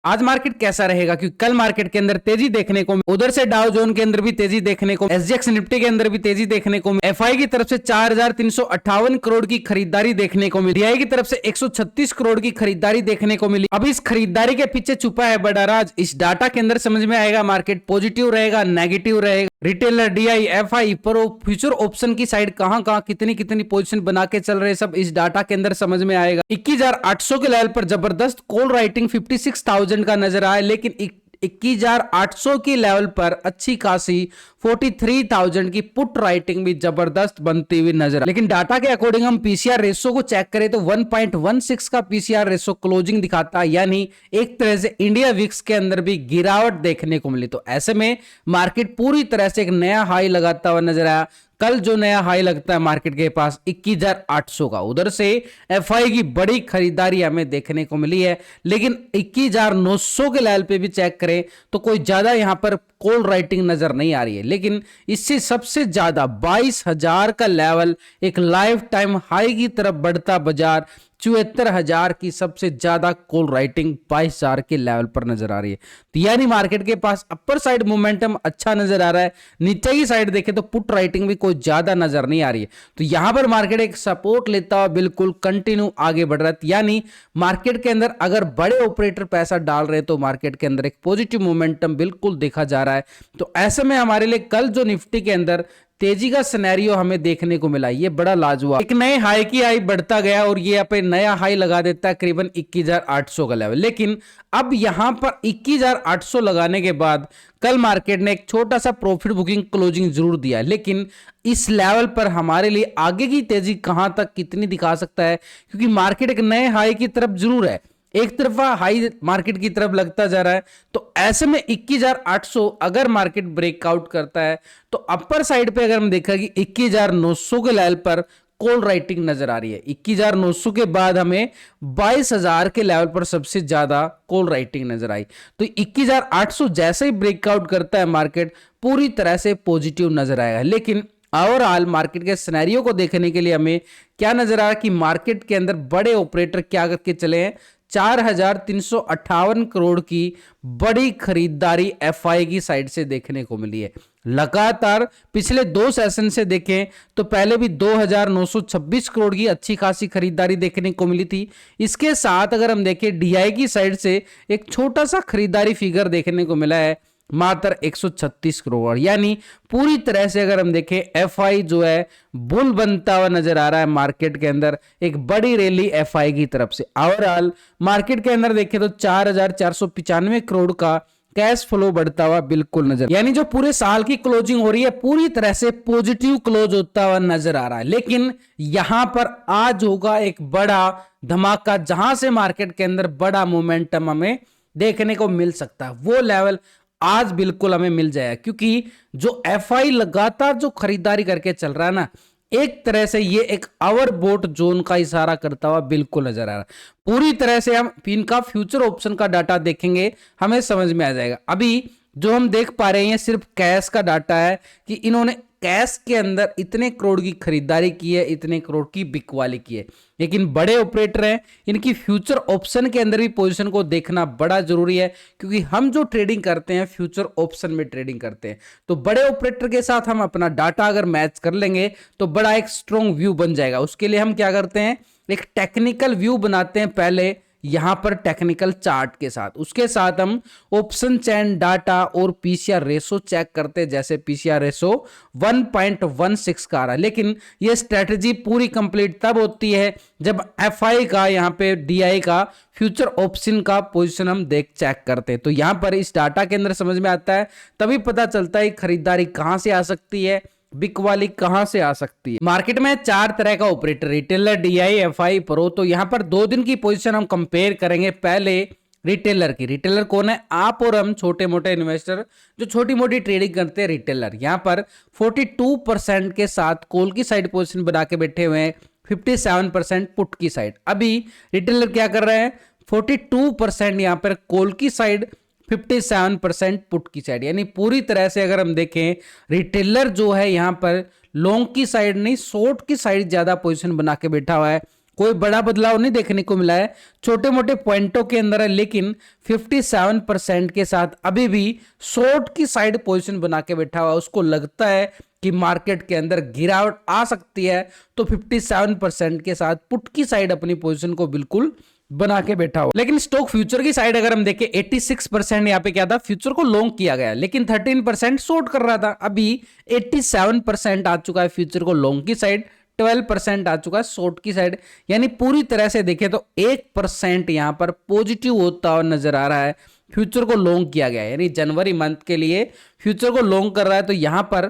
आज मार्केट कैसा रहेगा, क्योंकि कल मार्केट के अंदर तेजी देखने को, उधर से डाउ जोन के अंदर भी तेजी देखने को, एसजीएक्स निफ्टी के अंदर भी तेजी देखने को, एफआई की तरफ से 4,358 करोड़ की खरीदारी देखने को मिली, डीआई की तरफ से 136 करोड़ की खरीदारी देखने को मिली। अब इस खरीदारी के पीछे छुपा है बड़ा राज, इस डाटा के अंदर समझ में आएगा। मार्केट पॉजिटिव रहेगा, नेगेटिव रहेगा, रिटेलर, डीआई, एफआई पर फ्यूचर ऑप्शन की साइड कहां कहां कितनी कितनी पोजीशन बना के चल रहे, सब इस डाटा के अंदर समझ में आएगा। 21,800 के लेवल पर जबरदस्त कॉल राइटिंग 56,000 का नजर आया, लेकिन 21,800 की लेवल पर अच्छी खासी 43,000 की पुट राइटिंग भी जबरदस्त बनती हुई नजर। लेकिन डाटा के अकॉर्डिंग हम पीसीआर रेशो को चेक करें तो 1.16 का पीसीआर रेशो क्लोजिंग दिखाता है, यानी एक तरह से इंडिया विक्स के अंदर भी गिरावट देखने को मिली। तो ऐसे में मार्केट पूरी तरह से एक नया हाई लगाता हुआ नजर आया। कल जो नया हाई लगता है मार्केट के पास 21,800 का, उधर से एफआई की बड़ी खरीदारी हमें देखने को मिली है। लेकिन 21,900 के लेवल पे भी चेक करें तो कोई ज्यादा यहां पर कॉल राइटिंग नजर नहीं आ रही है। लेकिन इससे सबसे ज्यादा 22,000 का लेवल एक लाइफ टाइम हाई की तरफ बढ़ता बाजार, 74,000 की सबसे ज्यादा कॉल राइटिंग 22,000 के लेवल पर नजर आ रही है। तो यानी मार्केट के पास अपर साइड मोमेंटम अच्छा नजर आ रहा है, नीचे की साइड देखें तो पुट राइटिंग भी कोई ज्यादा नजर नहीं आ रही है। तो यहां पर मार्केट एक सपोर्ट लेता हुआ बिल्कुल कंटिन्यू आगे बढ़ रहा है। यानी मार्केट के अंदर अगर बड़े ऑपरेटर पैसा डाल रहे तो मार्केट के अंदर एक पॉजिटिव मोमेंटम बिल्कुल देखा जा रहा है। तो ऐसे में हमारे लिए कल जो निफ्टी के अंदर तेजी का सिनेरियो हमें देखने को मिला, ये बड़ा लाजवाब, एक नए हाई की हाई बढ़ता गया और ये यहाँ पे नया हाई लगा देता है करीबन 21,800 का लेवल। लेकिन अब यहां पर 21,800 लगाने के बाद कल मार्केट ने एक छोटा सा प्रॉफिट बुकिंग क्लोजिंग जरूर दिया, लेकिन इस लेवल पर हमारे लिए आगे की तेजी कहां तक कितनी दिखा सकता है, क्योंकि मार्केट एक नए हाई की तरफ जरूर है, एक तरफा हाई मार्केट की तरफ लगता जा रहा है। तो ऐसे में 21,800 अगर मार्केट ब्रेकआउट करता है तो अपर साइड पे अगर हम देखा कि 21,900 के लेवल पर कॉल राइटिंग नजर आ रही है। 21,900 के बाद हमें 22,000 के लेवल पर सबसे ज्यादा कॉल राइटिंग नजर आई। तो 21,800 जैसे ही ब्रेकआउट करता है मार्केट पूरी तरह से पॉजिटिव नजर आएगा। लेकिन ओवरऑल मार्केट के सिनेरियो को देखने के लिए हमें क्या नजर आ रहा है कि मार्केट के अंदर बड़े ऑपरेटर क्या करके चले हैं, 4,358 करोड़ की बड़ी खरीदारी एफआई की साइड से देखने को मिली है। लगातार पिछले 2 सेशन से देखें तो पहले भी 2,926 करोड़ की अच्छी खासी खरीदारी देखने को मिली थी। इसके साथ अगर हम देखें डीआई की साइड से एक छोटा सा खरीदारी फिगर देखने को मिला है, मात्र 136 करोड़। यानी पूरी तरह से अगर हम देखें एफआई जो है बुल बनता हुआ नजर आ रहा है मार्केट के अंदर, एक बड़ी रैली एफआई की तरफ से। ओवरऑल मार्केट के अंदर देखें तो 4,495 करोड़ का कैश फ्लो बढ़ता हुआ बिल्कुल नजर, यानी जो पूरे साल की क्लोजिंग हो रही है पूरी तरह से पॉजिटिव क्लोज होता हुआ नजर आ रहा है। लेकिन यहां पर आज होगा एक बड़ा धमाका, जहां से मार्केट के अंदर बड़ा मोमेंटम हमें देखने को मिल सकता है। वो लेवल आज बिल्कुल हमें मिल जाएगा, क्योंकि जो एफआई लगातार जो खरीदारी करके चल रहा है ना, एक तरह से ये एक ओवरबोट जोन का इशारा करता हुआ बिल्कुल नजर आ रहा है। पूरी तरह से हम इनका फ्यूचर ऑप्शन का डाटा देखेंगे हमें समझ में आ जाएगा। अभी जो हम देख पा रहे हैं सिर्फ कैश का डाटा है कि इन्होंने कैश के अंदर इतने करोड़ की खरीदारी की है, इतने करोड़ की बिकवाली की है। लेकिन बड़े ऑपरेटर हैं, इनकी फ्यूचर ऑप्शन के अंदर भी पोजीशन को देखना बड़ा जरूरी है, क्योंकि हम जो ट्रेडिंग करते हैं फ्यूचर ऑप्शन में ट्रेडिंग करते हैं। तो बड़े ऑपरेटर के साथ हम अपना डाटा अगर मैच कर लेंगे तो बड़ा एक स्ट्रॉन्ग व्यू बन जाएगा। उसके लिए हम क्या करते हैं, एक टेक्निकल व्यू बनाते हैं पहले यहां पर टेक्निकल चार्ट के साथ, उसके साथ हम ऑप्शन चेन डाटा और पीसीआर रेशो चेक करते हैं। जैसे पीसीआर रेशो 1.16 का आ रहा है, लेकिन ये स्ट्रेटजी पूरी कंप्लीट तब होती है जब एफआई का यहां पे डीआई का फ्यूचर ऑप्शन का पोजीशन हम देख चेक करते हैं। तो यहां पर इस डाटा के अंदर समझ में आता है, तभी पता चलता है खरीदारी कहां से आ सकती है, बिकवाली कहां से आ सकती है। मार्केट में 4 तरह का operator, retailer, DI, FI, pro. तो यहां पर 2 दिन की पोजीशन हम कंपेयर करेंगे। पहले रिटेलर की, रिटेलर कौन है, आप और हम छोटे मोटे इन्वेस्टर जो छोटी मोटी ट्रेडिंग करते हैं। रिटेलर यहां पर 42% के साथ कॉल की साइड पोजीशन बना के बैठे हुए हैं, 57% पुट की साइड। अभी रिटेलर क्या कर रहे हैं, 42% यहां पर कॉल की साइड, 57% पुट की साइड। यानी पूरी तरह से अगर हम देखें रिटेलर जो है यहां पर लॉन्ग की साइड नहीं शॉर्ट की साइड ज्यादा पोजीशन बना के बैठा हुआ है। कोई बड़ा बदलाव नहीं देखने को मिला है, छोटे मोटे पॉइंटों के अंदर है, लेकिन 57% के साथ अभी भी शॉर्ट की साइड पोजीशन बना के बैठा हुआ। उसको लगता है कि मार्केट के अंदर गिरावट आ सकती है, तो 57% के साथ पुट की साइड अपनी पोजीशन को बिल्कुल बना के बैठा हो। लेकिन स्टॉक फ्यूचर की साइड अगर हम देखें, 86% यहाँ पे क्या था, फ्यूचर को लॉन्ग किया गया, लेकिन 13% शॉर्ट कर रहा था। अभी 87% आ चुका है फ्यूचर को लॉन्ग की साइड, 12% आ चुका है शॉर्ट की साइड। यानी पूरी तरह से देखें तो 1% यहां पर पॉजिटिव होता हुआ नजर आ रहा है। फ्यूचर को लॉन्ग किया गया है, यानी जनवरी मंथ के लिए फ्यूचर को लॉन्ग कर रहा है। तो यहां पर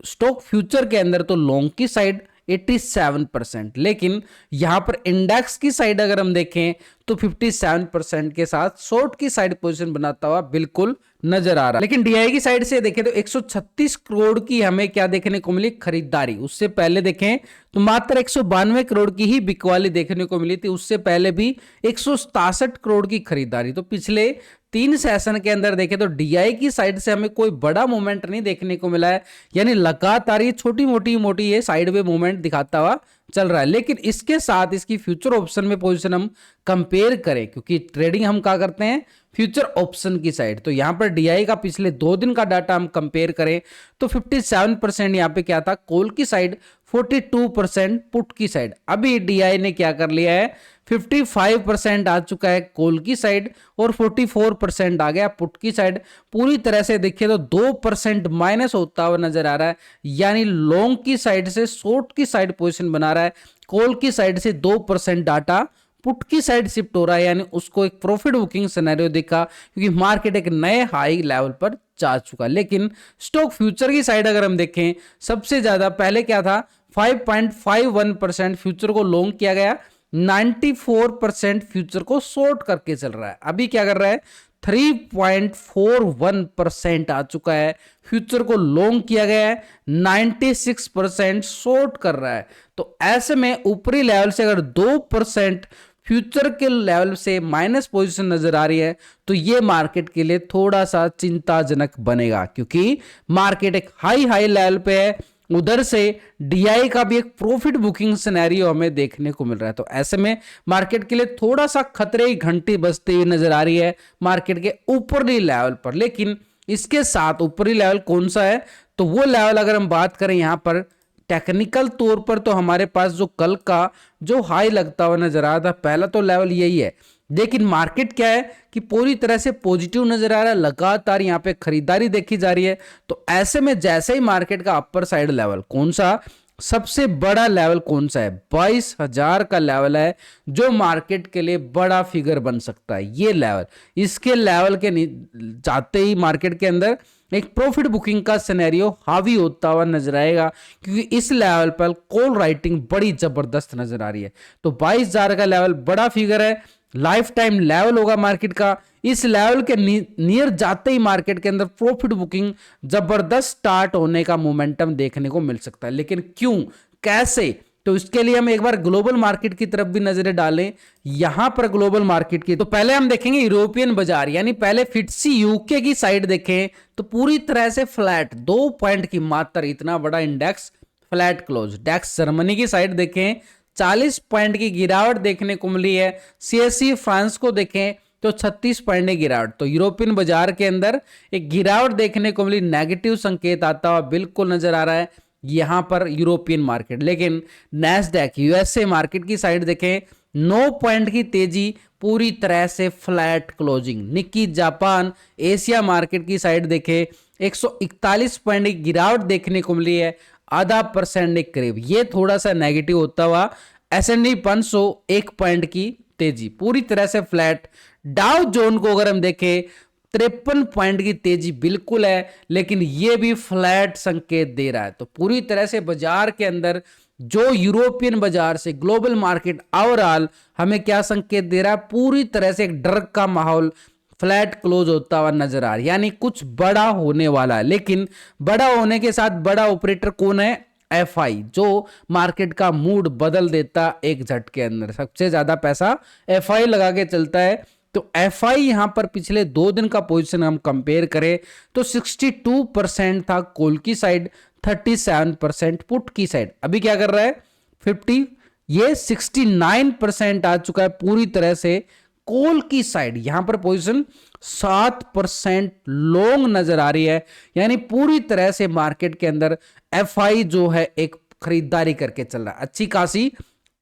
स्टॉक फ्यूचर के अंदर तो लॉन्ग की साइड 87%, लेकिन यहां पर इंडेक्स की साइड अगर हम देखें तो 57% के साथ शॉर्ट की साइड पोजीशन बनाता हुआ बिल्कुल नजर आ रहा है। लेकिन डीआई की साइड से देखें तो 136 करोड़ की हमें क्या देखने को मिली, खरीदारी। उससे पहले देखें तो मात्र 192 करोड़ की ही बिकवाली देखने को मिली थी। उससे पहले भी 167 करोड़ की खरीदारी। तो पिछले 3 सेशन के अंदर देखें तो डीआई की साइड से हमें कोई बड़ा मूवमेंट नहीं देखने को मिला है, यानी लगातार ये छोटी मोटी ये साइडवे मूवमेंट दिखाता हुआ चल रहा है। लेकिन इसके साथ इसकी फ्यूचर ऑप्शन में पोजीशन हम कंपेयर करें, क्योंकि ट्रेडिंग हम क्या करते हैं फ्यूचर ऑप्शन की साइड, तो यहां पर डीआई का पिछले 2 दिन का डाटा हम कंपेयर करें तो 57% यहां पे क्या था कॉल की साइड, 42% पुट की साइड। अभी डीआई ने क्या कर लिया है, 55% आ चुका है कॉल की साइड और 44% आ गया पुट की साइड। पूरी तरह से देखिए तो 2% माइनस होता हुआ नजर आ रहा है, यानी लॉन्ग की साइड से शॉर्ट की साइड पोजीशन बना रहा है, कॉल की साइड से 2% डाटा पुट की साइड शिफ्ट हो रहा है, यानी उसको एक प्रॉफिट बुकिंग सिनेरियो दिखा, क्योंकि मार्केट एक नए हाई लेवल पर जा चुका। लेकिन स्टॉक फ्यूचर की साइड अगर हम देखें, सबसे ज्यादा पहले क्या था 5.51% फ्यूचर को लॉन्ग किया गया, 94% फ्यूचर को शॉर्ट करके चल रहा है। अभी क्या कर रहा है 3.41% आ चुका है, फ्यूचर को लॉन्ग किया गया है, 96% शॉर्ट कर रहा है। तो ऐसे में ऊपरी लेवल से अगर 2% फ्यूचर के लेवल से माइनस पोजीशन नजर आ रही है, तो ये मार्केट के लिए थोड़ा सा चिंताजनक बनेगा, क्योंकि मार्केट एक हाई लेवल पे है। उधर से डीआई का भी एक प्रॉफिट बुकिंग सिनेरियो हमें देखने को मिल रहा है। तो ऐसे में मार्केट के लिए थोड़ा सा खतरे की घंटी बजती हुई नजर आ रही है मार्केट के ऊपरी लेवल पर। लेकिन इसके साथ ऊपरी लेवल कौन सा है, तो वो लेवल अगर हम बात करें यहां पर टेक्निकल तौर पर, तो हमारे पास जो कल का जो हाई लगता हुआ नजर आ रहा था, पहला तो लेवल यही है। लेकिन मार्केट क्या है कि पूरी तरह से पॉजिटिव नजर आ रहा है, लगातार यहां पे खरीदारी देखी जा रही है। तो ऐसे में जैसे ही मार्केट का अपर साइड लेवल कौन सा, सबसे बड़ा लेवल कौन सा है, 22,000 का लेवल है, जो मार्केट के लिए बड़ा फिगर बन सकता है। ये लेवल, इसके लेवल के जाते ही मार्केट के अंदर एक प्रॉफिट बुकिंग का सिनेरियो हावी होता हुआ नजर आएगा, क्योंकि इस लेवल पर कॉल राइटिंग बड़ी जबरदस्त नजर आ रही है। तो 22,000 का लेवल बड़ा फिगर है, लाइफ टाइम लेवल होगा मार्केट का। इस लेवल के नियर जाते ही मार्केट के अंदर प्रॉफिट बुकिंग जबरदस्त स्टार्ट होने का मोमेंटम देखने को मिल सकता है। लेकिन क्यों, कैसे, तो इसके लिए हम एक बार ग्लोबल मार्केट की तरफ भी नजरें डालें। यहां पर ग्लोबल मार्केट की तो पहले हम देखेंगे यूरोपियन बाजार, यानी पहले फिटसी यूके की साइड देखें तो पूरी तरह से फ्लैट, 2 पॉइंट की मात्र इतना बड़ा इंडेक्स फ्लैट क्लोज। डेक्स जर्मनी की साइड देखें 40 पॉइंट की गिरावट देखने को मिली है। सीएससी फ्रांस को देखें तो 36 पॉइंट की गिरावट। तो यूरोपियन बाजार के अंदर एक गिरावट देखने को मिली, नेगेटिव संकेत आता हुआ बिल्कुल नजर आ रहा है यहां पर यूरोपियन मार्केट। लेकिन नैस्डैक यूएसए मार्केट की साइड देखें 9 पॉइंट की तेजी, पूरी तरह से flat closing. Nikki Japan Asia market की साइड देखें 141 पॉइंट की गिरावट देखने को मिली है, 0.5% के करीब, ये थोड़ा सा नेगेटिव होता हुआ। S&P 500 1 पॉइंट की तेजी, पूरी तरह से फ्लैट। डाउ जोन को अगर हम देखें 53 पॉइंट की तेजी बिल्कुल है, लेकिन यह भी फ्लैट संकेत दे रहा है। तो पूरी तरह से बाजार के अंदर जो यूरोपियन बाजार से ग्लोबल मार्केट ओवरऑल हमें क्या संकेत दे रहा है, पूरी तरह से एक डर का माहौल, फ्लैट क्लोज होता हुआ नजर आ रहा है, यानी कुछ बड़ा होने वाला है। लेकिन बड़ा होने के साथ बड़ा ऑपरेटर कौन है, एफआई, जो मार्केट का मूड बदल देता एक झटके अंदर। सबसे ज्यादा पैसा एफआई लगा के चलता है। तो एफआई यहां पर पिछले 2 दिन का पोजीशन हम कंपेयर करें तो 62% था कॉल की साइड, 37% पुट की साइड। अभी क्या कर रहा है 50 ये 69% आ चुका है पूरी तरह से कॉल की साइड। यहां पर पोजीशन 7% लॉन्ग नजर आ रही है, यानी पूरी तरह से मार्केट के अंदर एफआई जो है एक खरीदारी करके चल रहा है। अच्छी खासी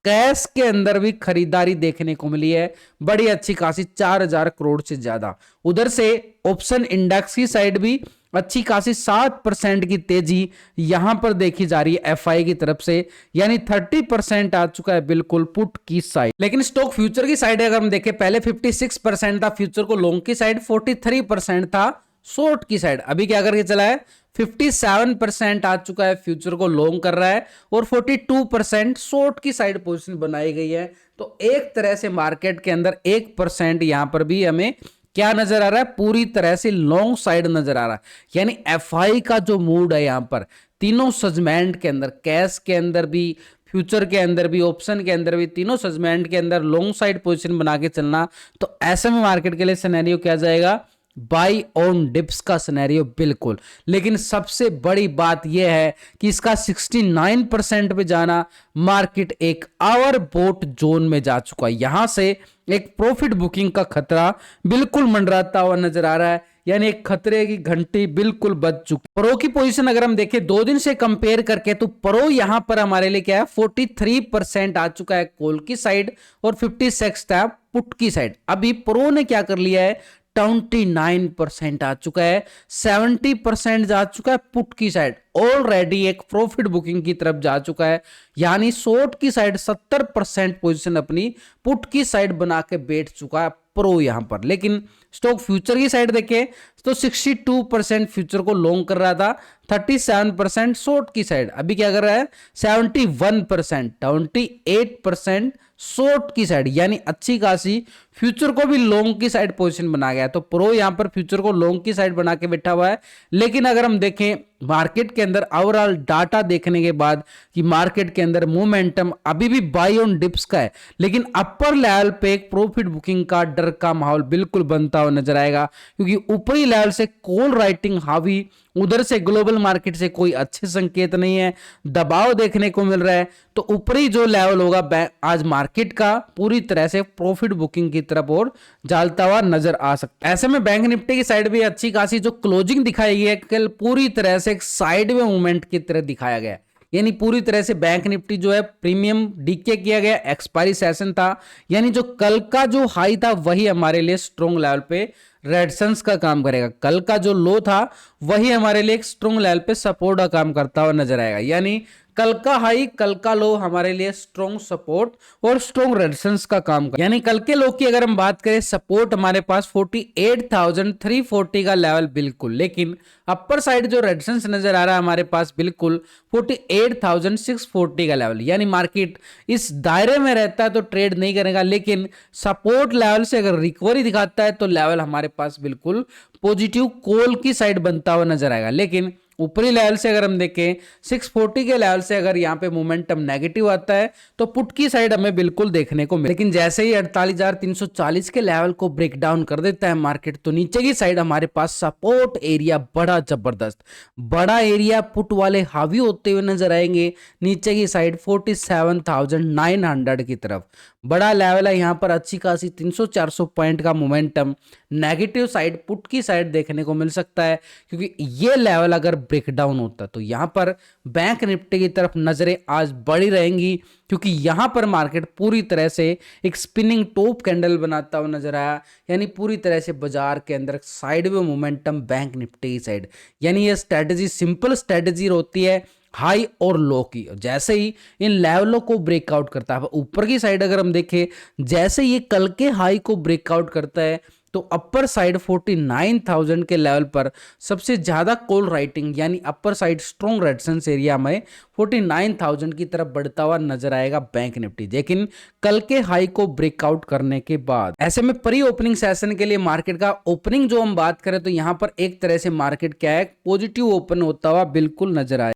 कैश के अंदर भी खरीदारी देखने को मिली है, बड़ी अच्छी खासी 4000 करोड़ से ज्यादा। उधर से ऑप्शन इंडेक्स की साइड भी अच्छी खासी 7% की तेजी यहां पर देखी जा रही है एफआई की तरफ से, यानी 30% आ चुका है बिल्कुल पुट की साइड। लेकिन स्टॉक फ्यूचर की साइड अगर हम देखें, पहले 56% था फ्यूचर को लॉन्ग की साइड, 43% था शॉर्ट की साइड। अभी क्या करके चला है, 57% आ चुका है फ्यूचर को लॉन्ग कर रहा है और 42% शॉर्ट की साइड पोजीशन बनाई गई है। तो एक तरह से मार्केट के अंदर 1% यहां पर भी हमें क्या नजर आ रहा है, पूरी तरह से लॉन्ग साइड नजर आ रहा है। यानी एफआई का जो मूड है यहां पर तीनों सेगमेंट के अंदर, कैश के अंदर भी, फ्यूचर के अंदर भी, ऑप्शन के अंदर भी, तीनों सेगमेंट के अंदर लॉन्ग साइड पोजीशन बना के चलना, तो ऐसे में मार्केट के लिए सिनेरियो क्या जाएगा, बाई ऑन डिप्स का सिनेरियो बिल्कुल। लेकिन सबसे बड़ी बात यह है कि इसका 69% पे जाना, मार्केट एक आवर बोट जोन में जा चुका है। यहां से एक प्रॉफिट बुकिंग का खतरा बिल्कुल मंडराता हुआ नजर आ रहा है, यानी एक खतरे की घंटी बिल्कुल बज चुकी। प्रो की पोजीशन अगर हम देखें 2 दिन से कंपेयर करके, तो प्रो यहां पर हमारे लिए क्या है, 43% आ चुका है कॉल की साइड और 56 था पुट की साइड। अभी प्रो ने क्या कर लिया है, 29% आ चुका है, 70% जा चुका है पुट की साइड, ऑलरेडी एक प्रॉफिट बुकिंग की तरफ जा चुका है। यानी शॉर्ट की साइड 70% पोजीशन अपनी पुट की साइड बना के बैठ चुका है प्रो यहां पर। लेकिन स्टॉक फ्यूचर की साइड देखें तो 62% फ्यूचर को लॉन्ग कर रहा था, 37% शॉर्ट की साइड। अभी क्या कर रहा है, 71%, 28% शॉर्ट की साइड, यानी अच्छी खासी फ्यूचर को भी लॉन्ग की साइड पोजीशन बना गया। तो प्रो यहां पर फ्यूचर को लॉन्ग की साइड बना के बैठा हुआ है। लेकिन अगर हम देखें मार्केट के अंदर ओवरऑल डाटा देखने के बाद कि मार्केट के अंदर मोमेंटम अभी भी बाई ऑन डिप्स का है, लेकिन अपर लेवल पे एक प्रॉफिट बुकिंग का डर का माहौल बिल्कुल बनता हुआ नजर आएगा, क्योंकि ऊपरी लेवल से कॉल राइटिंग हावी, उधर से ग्लोबल मार्केट से कोई अच्छे संकेत नहीं है, दबाव देखने को मिल रहा है। तो ऊपरी जो लेवल होगा आज मार्केट का पूरी तरह से प्रॉफिट बुकिंग की तरफ और जालता हुआ नजर आ सकता है। ऐसे में बैंक निफ्टी की साइड भी अच्छी खासी जो क्लोजिंग दिखाई गई है, कल पूरी तरह से एक साइड में मूवमेंट की तरह दिखाया गया, यानी पूरी तरह से बैंक निफ्टी जो है प्रीमियम डीके किया गया, एक्सपायरी सेशन था, यानी जो कल का जो हाई था वही हमारे लिए स्ट्रॉन्ग लेवल पे रेजिस्टेंस का काम करेगा। कल का जो लो था वही हमारे लिए एक स्ट्रॉन्ग लेवल पे सपोर्ट का काम करता हुआ नजर आएगा। यानी कल का हाई, कल का लो हमारे लिए स्ट्रॉन्ग सपोर्ट और स्ट्रॉन्ग रेजिस्टेंस का काम कर। यानी कल के लो की अगर हम बात करें, सपोर्ट हमारे पास 48,340 का लेवल बिल्कुल, लेकिन अपर साइड जो रेजिस्टेंस नजर आ रहा है हमारे पास बिल्कुल 48,640 का लेवल। यानी मार्केट इस दायरे में रहता है तो ट्रेड नहीं करेगा, लेकिन सपोर्ट लेवल से अगर रिकवरी दिखाता है तो लेवल हमारे पास बिल्कुल पॉजिटिव कॉल की साइड बनता हुआ नजर आएगा। लेकिन ऊपरी लेवल से अगर हम देखें 640 के लेवल से अगर यहां पे मोमेंटम नेगेटिव आता है तो पुट की साइड हमें बिल्कुल देखने को मिले। लेकिन जैसे ही 48,340 के लेवल को ब्रेक डाउन कर देता है मार्केट, तो नीचे की साइड हमारे पास सपोर्ट एरिया बड़ा जबरदस्त, बड़ा एरिया पुट वाले हावी होते हुए नजर आएंगे नीचे की साइड 47,900 की तरफ। बड़ा लेवल है यहां पर, अच्छी खासी 300-400 पॉइंट का मोमेंटम नेगेटिव साइड पुट की साइड देखने को मिल सकता है, क्योंकि ये लेवल अगर ब्रेक डाउन होता तो यहां पर बैंक निफ्टी की तरफ नजरें आज बढ़ी रहेंगी, क्योंकि यहां पर मार्केट पूरी तरह से एक स्पिनिंग टॉप कैंडल बनाता हुआ नजर आया। यानी पूरी तरह से बाजार के अंदर साइड में मोमेंटम बैंक निफ्टी की साइड, यानी ये स्ट्रेटेजी सिंपल स्ट्रेटेजी होती है हाई और लो की। जैसे ही इन लेवलों को ब्रेकआउट करता है, ऊपर की साइड अगर हम देखें, जैसे ये कल के हाई को ब्रेकआउट करता है तो अपर साइड 49,000 के लेवल पर सबसे ज्यादा कॉल राइटिंग, यानी upper side strong resistance area में 49,000 की तरफ बढ़ता हुआ नजर आएगा बैंक निफ्टी, लेकिन कल के हाई को ब्रेकआउट करने के बाद। ऐसे में प्री ओपनिंग सेशन के लिए मार्केट का ओपनिंग जो हम बात करें तो यहां पर एक तरह से मार्केट क्या है, पॉजिटिव ओपन होता हुआ बिल्कुल नजर आए।